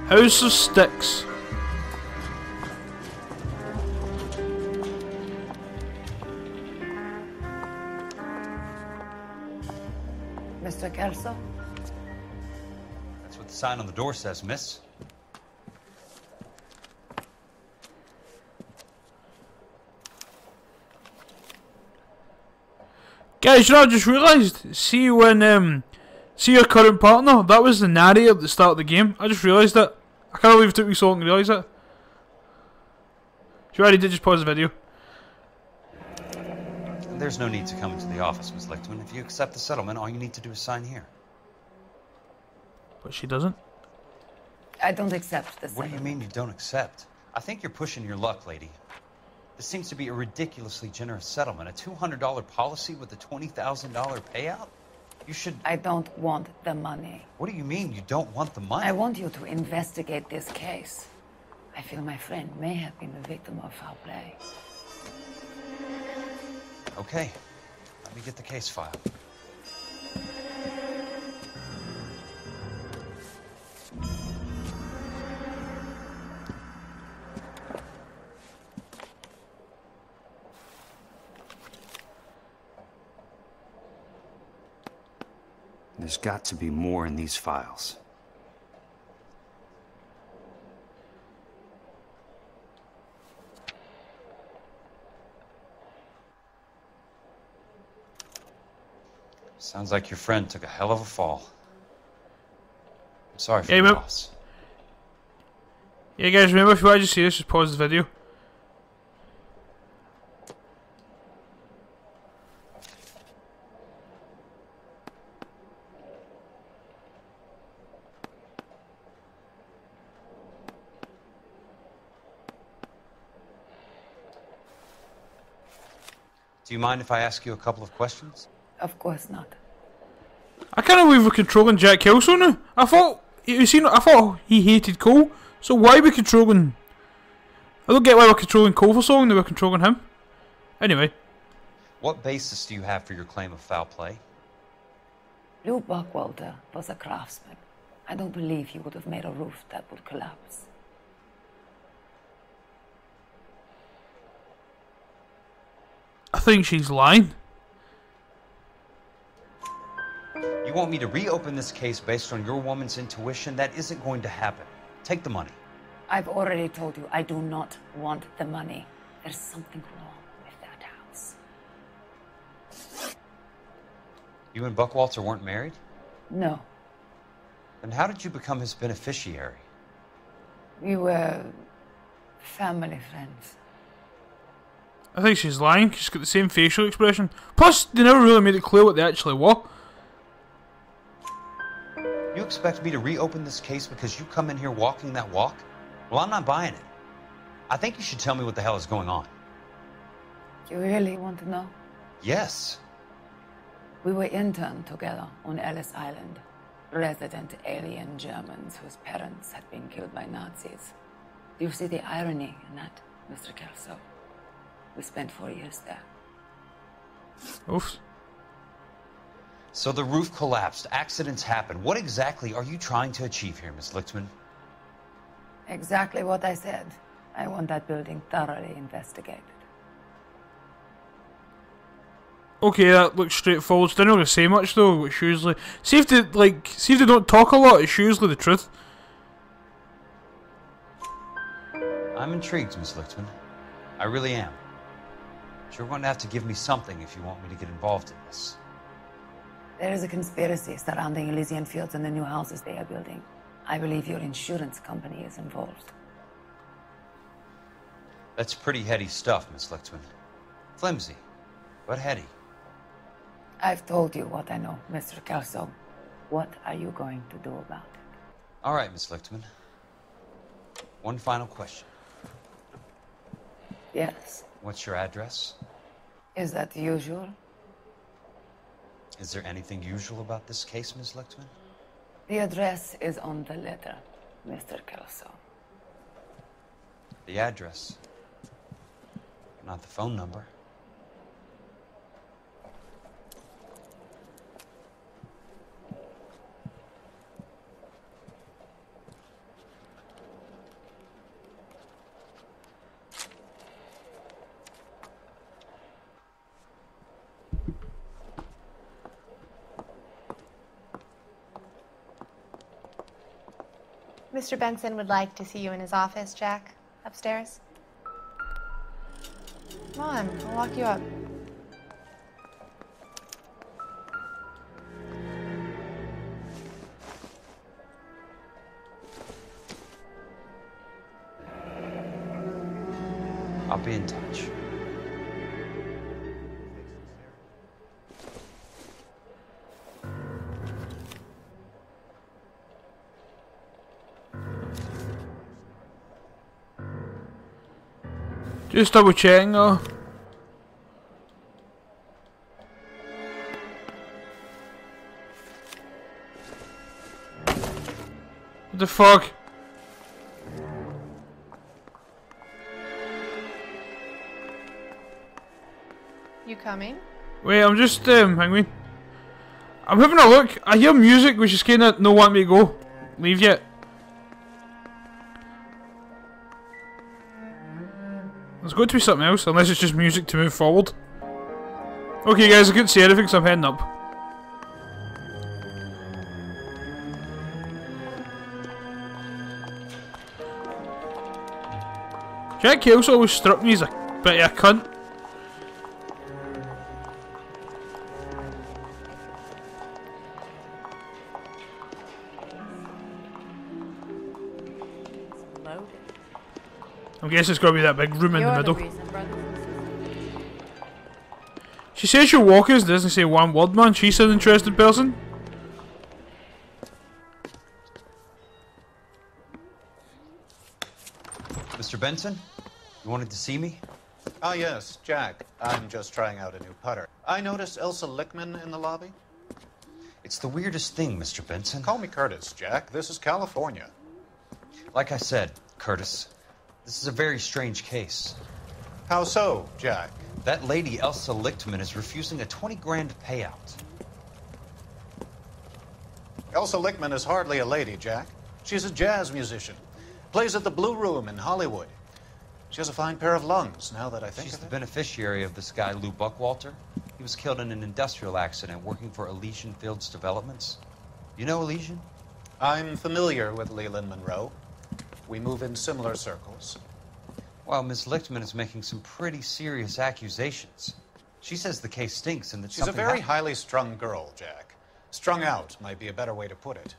House of Sticks. Mr. Kelso? That's what the sign on the door says, miss. Guys, you know, I just realised, see when, see your current partner, that was the narrator at the start of the game. I just realised that. I can't believe it took me so long to realise that. You already did just pause the video. There's no need to come into the office, Miss Lichtman. If you accept the settlement, all you need to do is sign here. But she doesn't. I don't accept this. What do you mean you don't accept? I think you're pushing your luck, lady. This seems to be a ridiculously generous settlement. A $200 policy with a $20,000 payout? You should... I don't want the money. What do you mean you don't want the money? I want you to investigate this case. I feel my friend may have been the victim of foul play. Okay. Let me get the case file. There's got to be more in these files. Sounds like your friend took a hell of a fall. I'm sorry for Yeah, your loss. Yeah, guys, remember, if you want to see this, just pause the video. Do you mind if I ask you a couple of questions? Of course not. I can't believe we're controlling Jack Kelso now. I thought he hated Cole, so why are we controlling... I don't get why we're controlling Cole for so long, now we're controlling him. Anyway. What basis do you have for your claim of foul play? Lou Buckwalter was a craftsman. I don't believe he would have made a roof that would collapse. I think she's lying. You want me to reopen this case based on your woman's intuition? That isn't going to happen. Take the money. I've already told you I do not want the money. There's something wrong with that house. You and Buckwalter weren't married? No. Then how did you become his beneficiary? We were family friends. I think she's lying. She's got the same facial expression. Plus, they never really made it clear what they actually were. You expect me to reopen this case because you come in here walking that walk? Well, I'm not buying it. I think you should tell me what the hell is going on. You really want to know? Yes. We were interned together on Ellis Island. Resident alien Germans whose parents had been killed by Nazis. Do you see the irony in that, Mr. Kelso? We spent 4 years there. Oof. So the roof collapsed. Accidents happen. What exactly are you trying to achieve here, Miss Lichtman? Exactly what I said. I want that building thoroughly investigated. Okay, that looks straightforward. They're not going to say much though, which usually... See if they don't talk a lot, it's usually the truth. I'm intrigued, Miss Lichtman. I really am. But you're going to have to give me something if you want me to get involved in this. There is a conspiracy surrounding Elysian Fields and the new houses they are building. I believe your insurance company is involved. That's pretty heady stuff, Miss Lichtman. Flimsy, but heady. I've told you what I know, Mr. Kelso. What are you going to do about it? All right, Miss Lichtman. One final question. Yes. What's your address? Is that usual? Is there anything usual about this case, Miss Lichtman? The address is on the letter, Mr. Kelso. The address, not the phone number. Mr. Benson would like to see you in his office, Jack. Upstairs. Come on, I'll walk you up. I'll be in touch. Just double checking though. What the fuck? You coming? Wait, I'm just hang on. I'm having a look. I hear music which is kinda no want me to go. Leave yet. There's got to be something else, unless it's just music to move forward. Okay guys, I couldn't see anything, so I'm heading up. Jack Kelso always struck me as a bit of a cunt. I guess it's got to be that big room in the middle. She says she'll walk us, doesn't say one word, man. She's an interesting person. Mr. Benson, you wanted to see me? Ah, yes, Jack. I'm just trying out a new putter. I noticed Elsa Lickman in the lobby. It's the weirdest thing, Mr. Benson. Call me Curtis, Jack. This is California. Like I said, Curtis, this is a very strange case. How so, Jack? That lady, Elsa Lichtman, is refusing a 20 grand payout. Elsa Lickman is hardly a lady, Jack. She's a jazz musician. Plays at the Blue Room in Hollywood. She has a fine pair of lungs, now that I think She's of the it. beneficiary of this guy, Lou Buckwalter. He was killed in an industrial accident working for Elysian Fields Developments. You know Elysian? I'm familiar with Leland Monroe. We move in similar circles. Well, Miss Lichtman is making some pretty serious accusations. She says the case stinks and that She's a something very happened. highly strung girl, Jack. Strung out might be a better way to put it.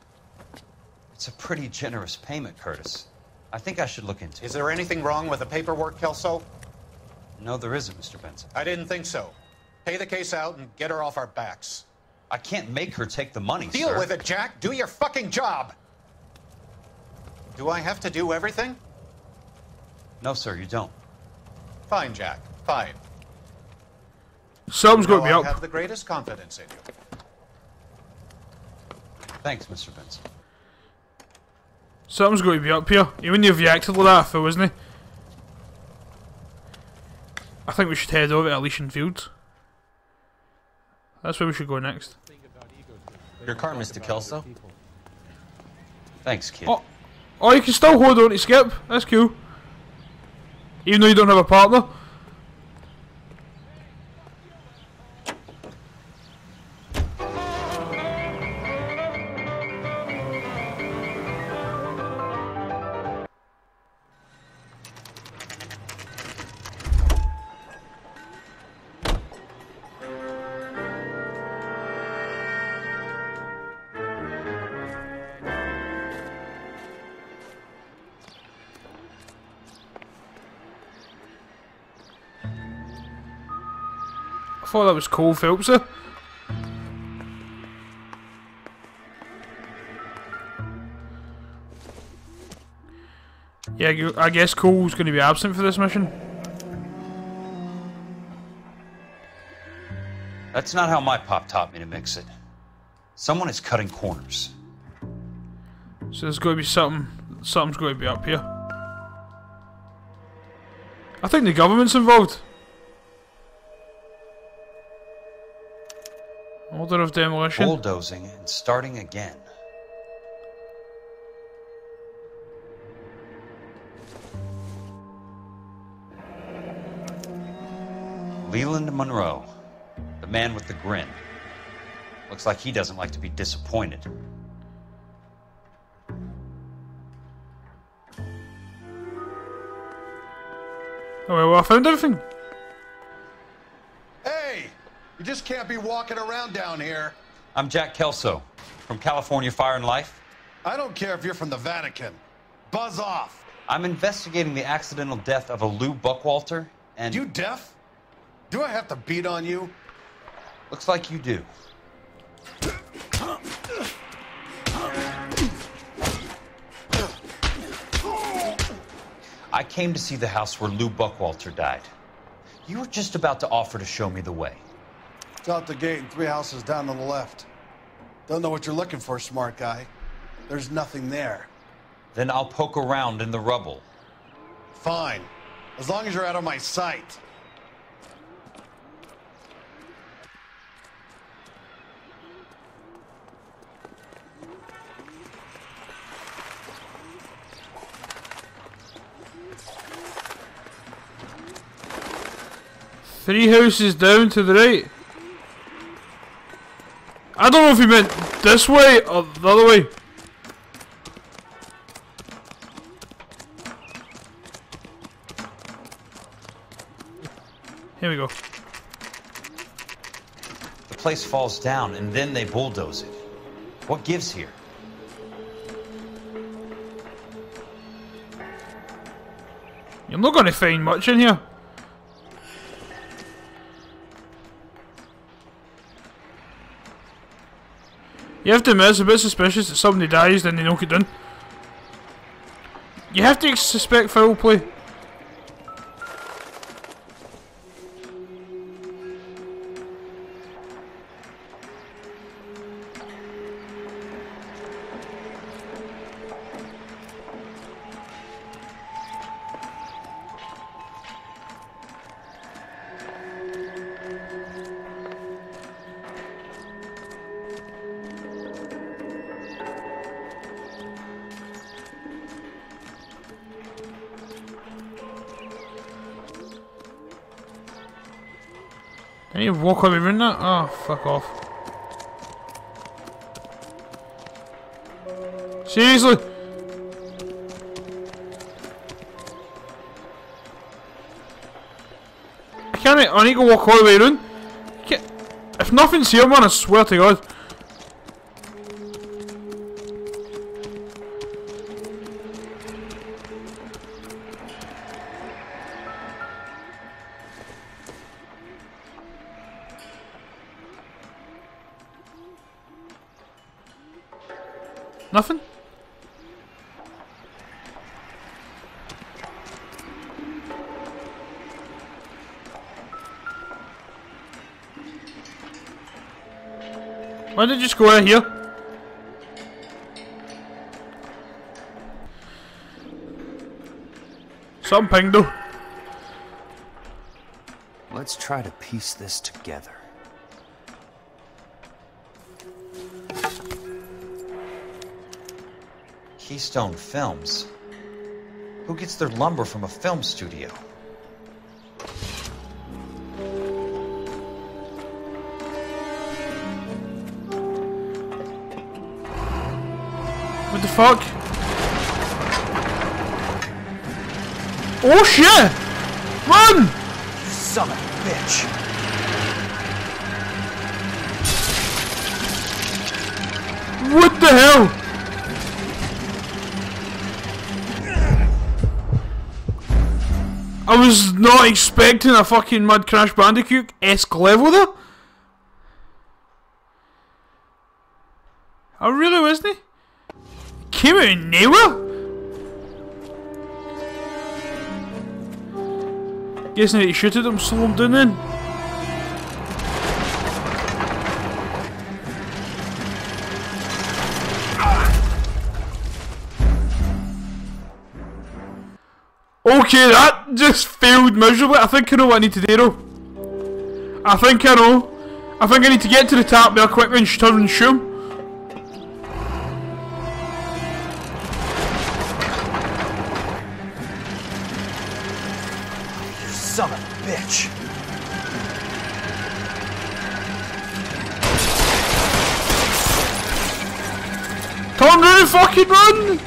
It's a pretty generous payment, Curtis. I think I should look into it. Is there anything wrong with the paperwork, Kelso? No, there isn't, Mr. Benson. I didn't think so. Pay the case out and get her off our backs. I can't make her take the money, Deal sir. with it, Jack. Do your fucking job. Do I have to do everything? No, sir, you don't. Fine, Jack. Fine. Something's got to be I up. have the greatest confidence in you. Thanks, Mr. Benson. Something's got to be up here. He wouldn't have reacted like that if it wasn't he? I think we should head over to Elysian Fields. That's where we should go next. Your car, Mr. Kelso. Thanks, kid. Oh, you can still hold on to Skip. That's cool. Even though you don't have a partner. I thought that was Cole Phelpser. Yeah, I guess Cole's going to be absent for this mission. That's not how my pop taught me to mix it. Someone is cutting corners. So there's got to be something's going to be up here. I think the government's involved. Order of demolition. Bulldozing and starting again. Leland Monroe, the man with the grin. Looks like he doesn't like to be disappointed. Oh well, I found everything. Hey! You just can't be walking around down here. I'm Jack Kelso from California Fire and Life. I don't care if you're from the Vatican. Buzz off. I'm investigating the accidental death of a Lou Buckwalter, and... You deaf? Do I have to beat on you? Looks like you do. I came to see the house where Lou Buckwalter died. You were just about to offer to show me the way. It's out the gate and 3 houses down on the left. Don't know what you're looking for, smart guy. There's nothing there. Then I'll poke around in the rubble. Fine. As long as you're out of my sight. Three houses down to the right. I don't know if he meant this way or the other way. Here we go. The place falls down and then they bulldoze it. What gives here? You're not going to find much in here. You have to admit, it's a bit suspicious that somebody dies, then they knock it down. You have to suspect foul play. Can you walk all the way around that? Oh, fuck off. Seriously? I need to walk all the way around. If nothing's here, man, I swear to God. Nothing? Why did you just go out here? Something pinged though. Let's try to piece this together. Keystone Films. Who gets their lumber from a film studio? What the fuck? Oh shit! Run! You son of a bitch! What the hell? I was not expecting a fucking Mud Crash Bandicoot-esque level there. I really wasn't. Came out of nowhere. Guess I need to shoot at him, slow him down then. Okay, that just failed miserably. I think I know what I need to do though. I think I know. I think I need to get to the top there quickly and turn and shoot him. You son of a bitch! Turn around and fucking run!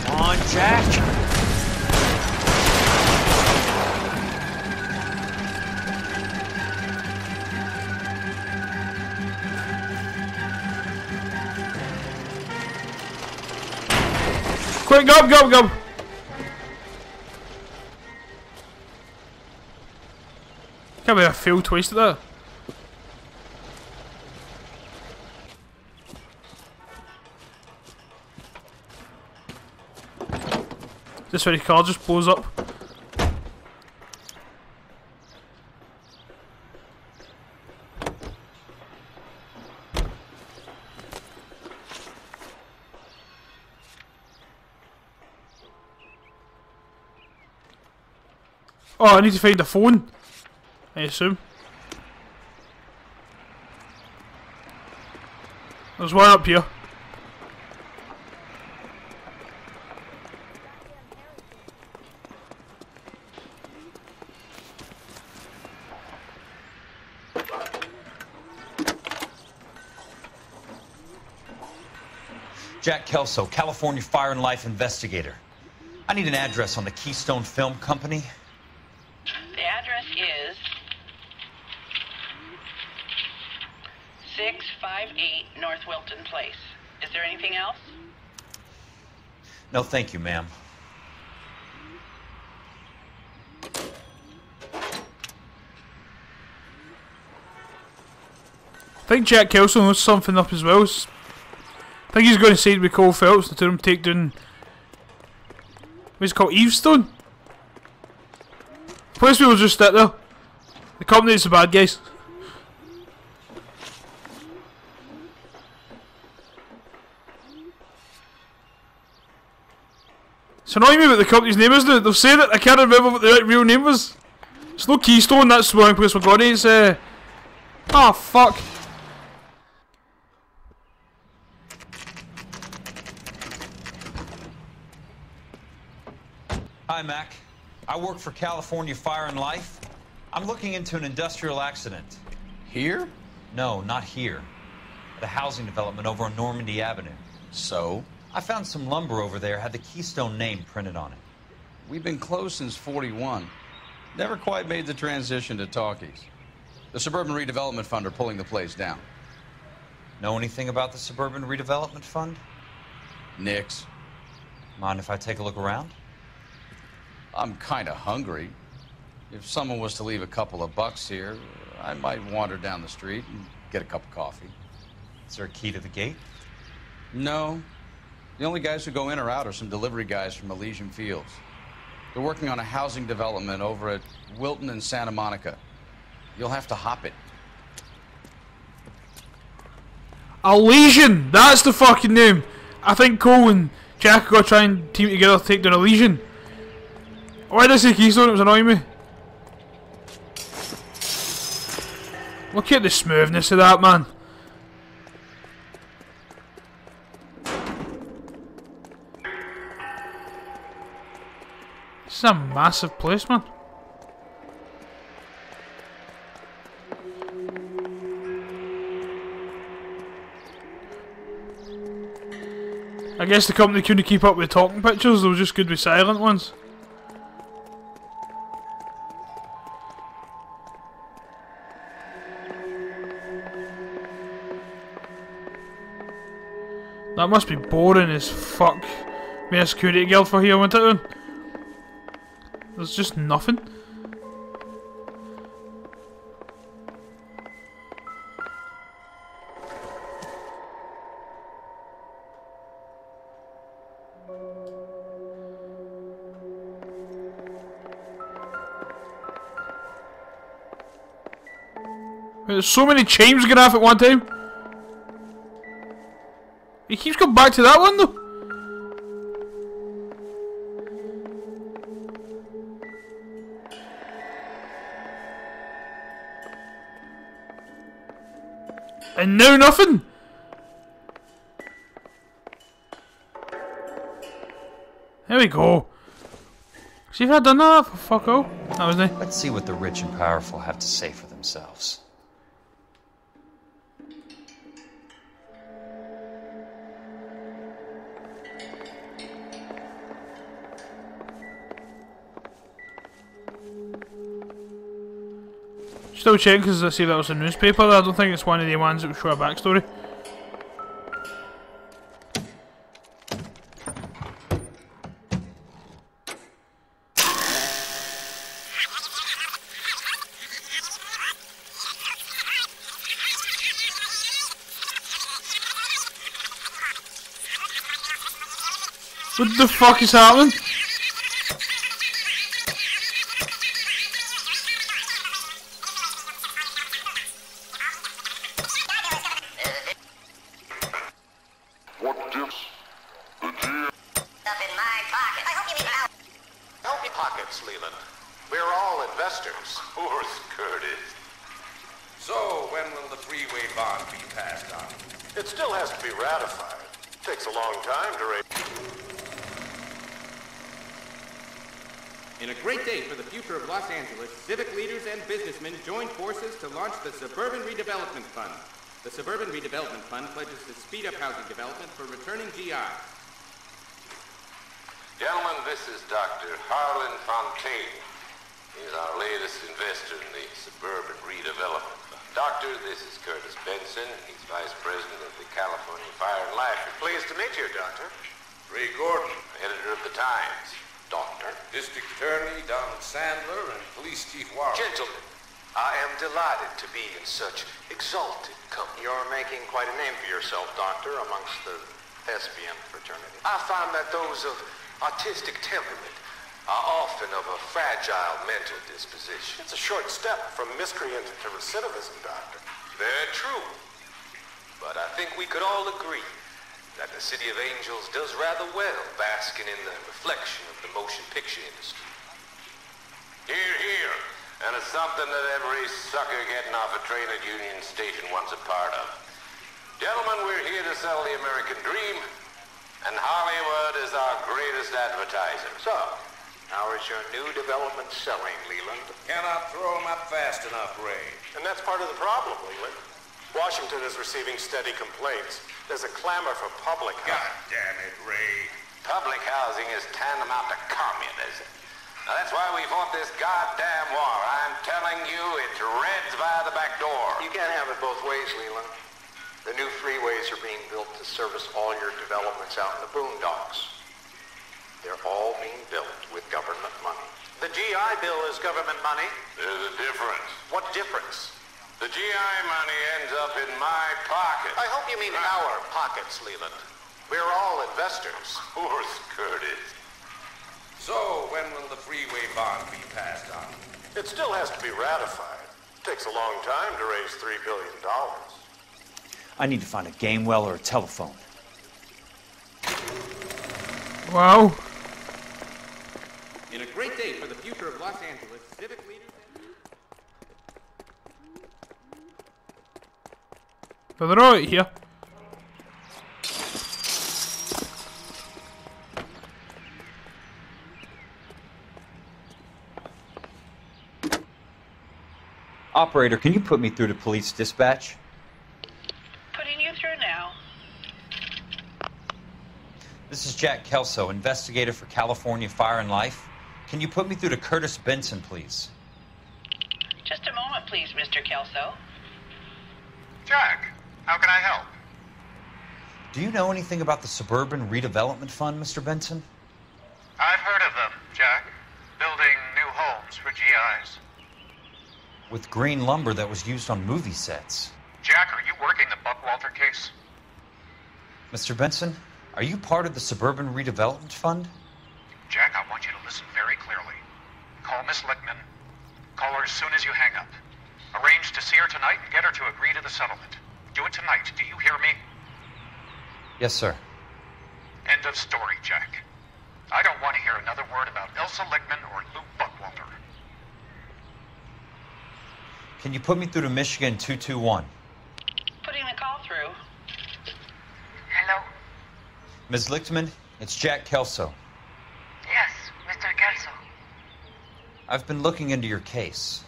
Come on, Jack. Quick, go! Can't believe I failed twice at that. This very car just blows up. Oh, I need to find a phone, I assume. There's one up here. Jack Kelso, California Fire and Life investigator. I need an address on the Keystone Film Company. The address is 658 North Wilton Place. Is there anything else? No, thank you, ma'am. I think Jack Kelso knows something up as well. I think he's going to say to Cole Phelps to him take down. What's it called? Evestone? Police people just sit there. The company's the bad guys. It's annoying me what the company's name is now. They've said it, I can't remember what the real name was. It's no Keystone, that's the wrong place we're going. It's oh fuck. Hi, Mac. I work for California Fire and Life. I'm looking into an industrial accident. Here? No, not here. At a housing development over on Normandy Avenue. So? I found some lumber over there, had the Keystone name printed on it. We've been closed since '41. Never quite made the transition to talkies. The Suburban Redevelopment Fund are pulling the place down. Know anything about the Suburban Redevelopment Fund? Nix. Mind if I take a look around? I'm kind of hungry. If someone was to leave a couple of bucks here, I might wander down the street and get a cup of coffee. Is there a key to the gate? No. The only guys who go in or out are some delivery guys from Elysian Fields. They're working on a housing development over at Wilton and Santa Monica. You'll have to hop it. Elysian! That's the fucking name! I think Cole and Jack are going to try and team together to take down Elysian. Why did I say Keystone? It was annoying me. Look at the smoothness of that, man. This is a massive place, man. I guess the company couldn't keep up with talking pictures, they were just good with silent ones. That must be boring as fuck. Being a security guard for here, won't it then? There's just nothing. There's so many chimes going off at one time. He keeps going back to that one though. And now nothing. There we go. See if I'd done that for fuck all. That was nice. Let's see what the rich and powerful have to say for themselves. Still checking because I see that was a newspaper. I don't think it's one of the ones that will show a backstory. What the fuck is happening? In a great day for the future of Los Angeles, civic leaders and businessmen joined forces to launch the Suburban Redevelopment Fund. The Suburban Redevelopment Fund pledges to speed up housing development for returning GIs. Gentlemen, this is Dr. Harlan Fontaine. He's our latest investor in the Suburban Redevelopment Fund. Doctor, this is Curtis Benson. He's Vice President of the California Fire and Life. Pleased to meet you, Doctor. Ray Gordon, editor of the Times. Doctor. District Attorney Donald Sandler and Police Chief Warren. Gentlemen, I am delighted to be in such exalted company. You're making quite a name for yourself, Doctor, amongst the thespian fraternity. I find that those of artistic temperament are often of a fragile mental disposition. It's a short step from miscreant to recidivism, Doctor. Very true. But I think we could all agree that the City of Angels does rather well basking in the reflection of the motion picture industry. Hear, hear. And it's something that every sucker getting off a train at Union Station wants a part of. Gentlemen, we're here to sell the American dream, and Hollywood is our greatest advertiser. So, how is your new development selling, Leland? Cannot throw them up fast enough, Ray. And that's part of the problem, Leland. Washington is receiving steady complaints. There's a clamor for public housing. God damn it, Ray. Public housing is tantamount to communism. Now, that's why we fought this goddamn war. I'm telling you, it's Reds via the back door. You can't have it both ways, Leland. The new freeways are being built to service all your developments out in the boondocks. They're all being built with government money. The GI Bill is government money? There's a difference. What difference? The GI money ends up in my pocket. I hope you mean our pockets, Leland. We're all investors. Of course, Curtis. So, when will the freeway bond be passed on? It still has to be ratified. It takes a long time to raise $3 billion. I need to find a game well or a telephone. Wow. In a great day for the future of Los Angeles, civic leaders So they're all out here. Operator, can you put me through to police dispatch? Putting you through now. This is Jack Kelso, investigator for California Fire and Life. Can you put me through to Curtis Benson, please? Just a moment, please, Mr. Kelso. Jack, how can I help? Do you know anything about the Suburban Redevelopment Fund, Mr. Benson? I've heard of them, Jack. Building new homes for GIs. With green lumber that was used on movie sets. Jack, are you working the Buckwalter case? Mr. Benson, are you part of the Suburban Redevelopment Fund? Jack, I want you to listen very clearly. Call Miss Lickman. Call her as soon as you hang up. Arrange to see her tonight and get her to agree to the settlement. Do it tonight. Do you hear me? Yes, sir. End of story, Jack. I don't want to hear another word about Elsa Lickman or Lou Buckwalter. Can you put me through to Michigan 221? Putting the call through. Hello? Ms. Lichtman, it's Jack Kelso. Yes, Mr. Kelso. I've been looking into your case.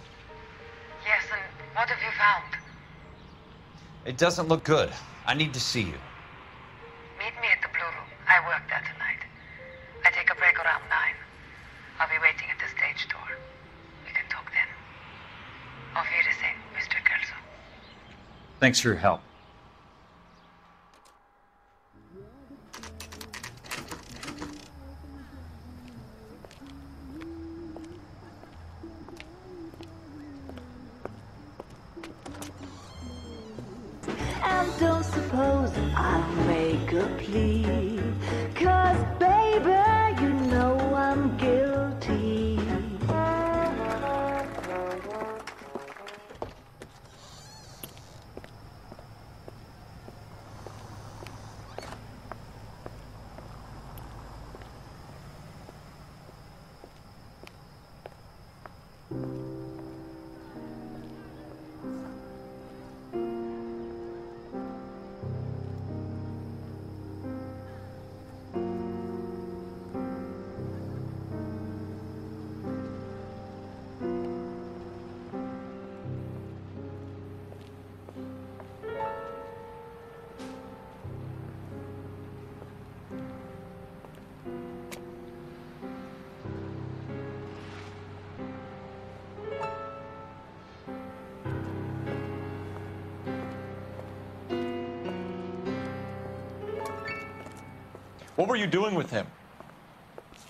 Yes, and what have you found? It doesn't look good. I need to see you. Meet me at the Blue Room. I work there tonight. I take a break around 9. I'll be waiting at the stage door. We can talk then. Auf Wiedersehen, Mr. Kelso. Thanks for your help. And don't suppose I'll make a plea, 'cause baby, you know I'm guilty. What were you doing with him?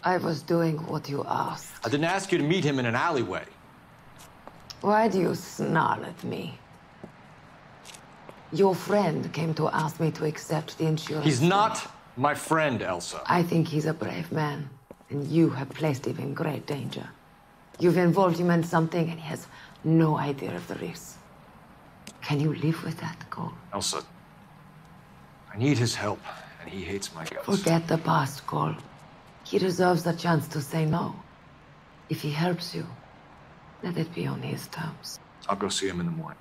I was doing what you asked. I didn't ask you to meet him in an alleyway. Why do you snarl at me? Your friend came to ask me to accept the insurance. He's not my friend, Elsa. I think he's a brave man, and you have placed him in great danger. You've involved him in something, and he has no idea of the risk. Can you live with that, Cole? Elsa, I need his help, and he hates my guts. Forget the past, Cole. He deserves the chance to say no. If he helps you, let it be on his terms. I'll go see him in the morning.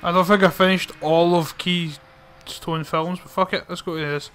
I don't think I finished all of Keystone Films, but fuck it, let's go to this.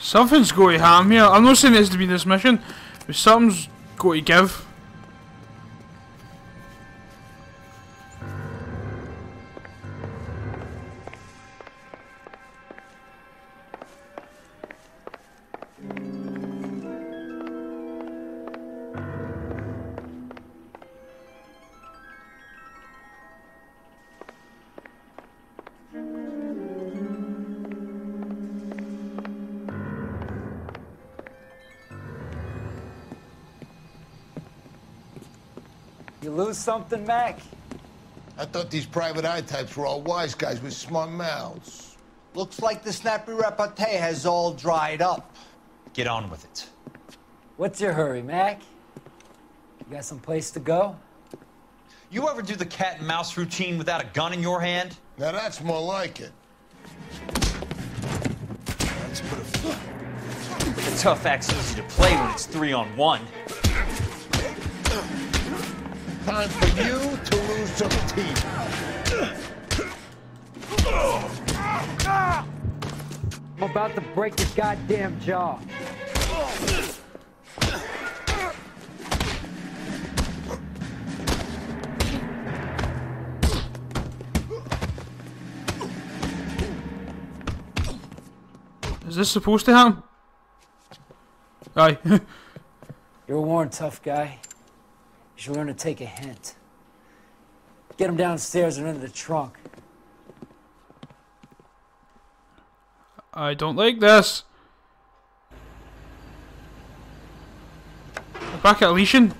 Something's going to happen here. I'm not saying it has to be this mission, but something's going to give. You lose something, Mac? I thought these private eye types were all wise guys with smart mouths. Looks like the snappy repartee has all dried up. Get on with it. What's your hurry, Mac? You got some place to go? You ever do the cat and mouse routine without a gun in your hand? Now that's more like it. Let's put The tough act's easy to play when it's 3-on-1. time for you to lose some teeth. I'm about to break your goddamn jaw. Is this supposed to happen? Aye. You're a worn, tough guy. You should learn to take a hint. Get him downstairs and into the trunk. I don't like this. We're back at Elysian.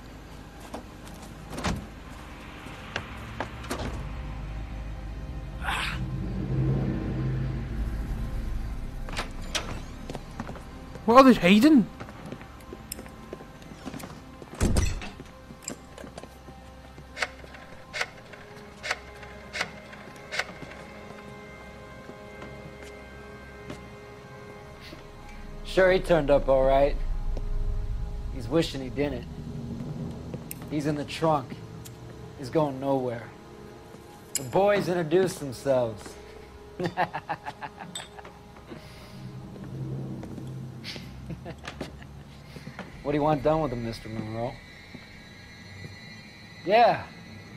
What are they hiding? Sure, he turned up all right. He's wishing he didn't. He's in the trunk. He's going nowhere. The boys introduced themselves. What do you want done with him, Mr. Monroe? Yeah,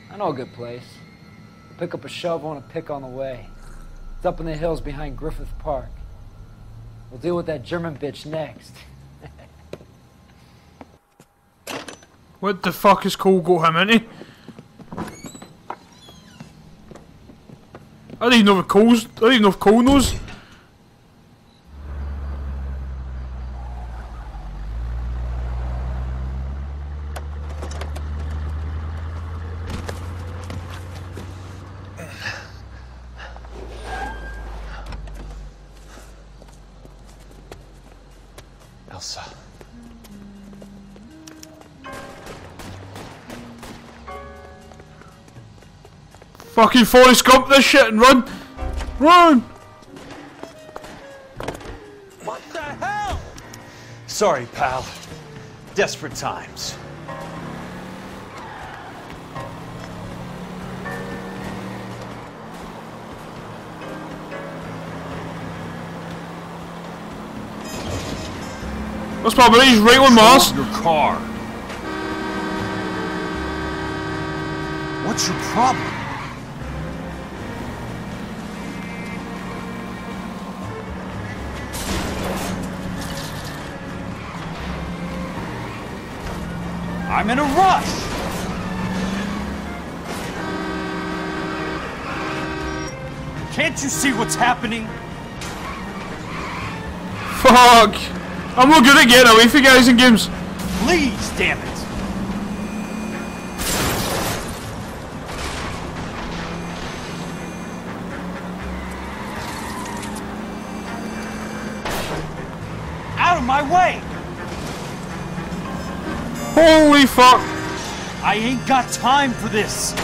I know a good place. We'll pick up a shovel and a pick on the way. It's up in the hills behind Griffith Park. We'll deal with that German bitch next. What the fuck has Cole got him into? I don't even know if Cole knows. Elsa. Fucking Forrest Gump this shit and run! Run! What the hell? Sorry, pal. Desperate times. What's my buddy? He's right on Mars. Your car. What's your problem? I'm in a rush. Can't you see what's happening? Fuck! I'm not good at getting away from guys in games. Please, damn it! Out of my way! Holy fuck! I ain't got time for this!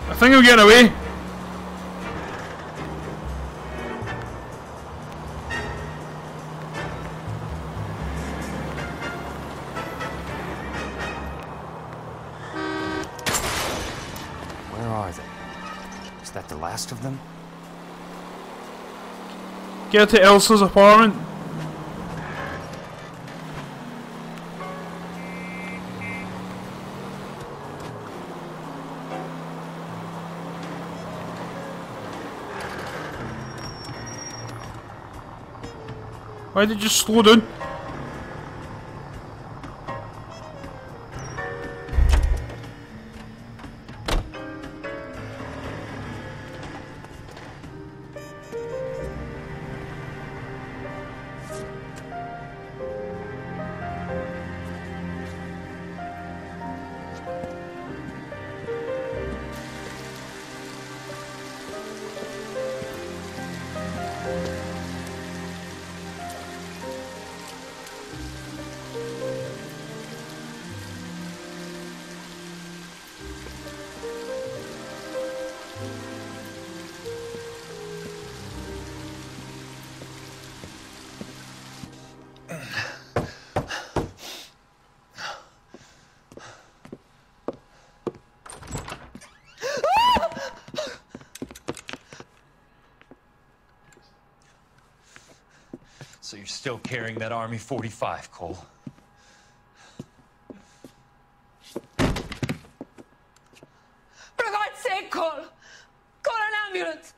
I think I'm getting away. Where are they? Is that the last of them? Get to Elsa's apartment. Why did it just slow down? still carrying that Army 45, Cole. For God's sake, Cole! Call an ambulance!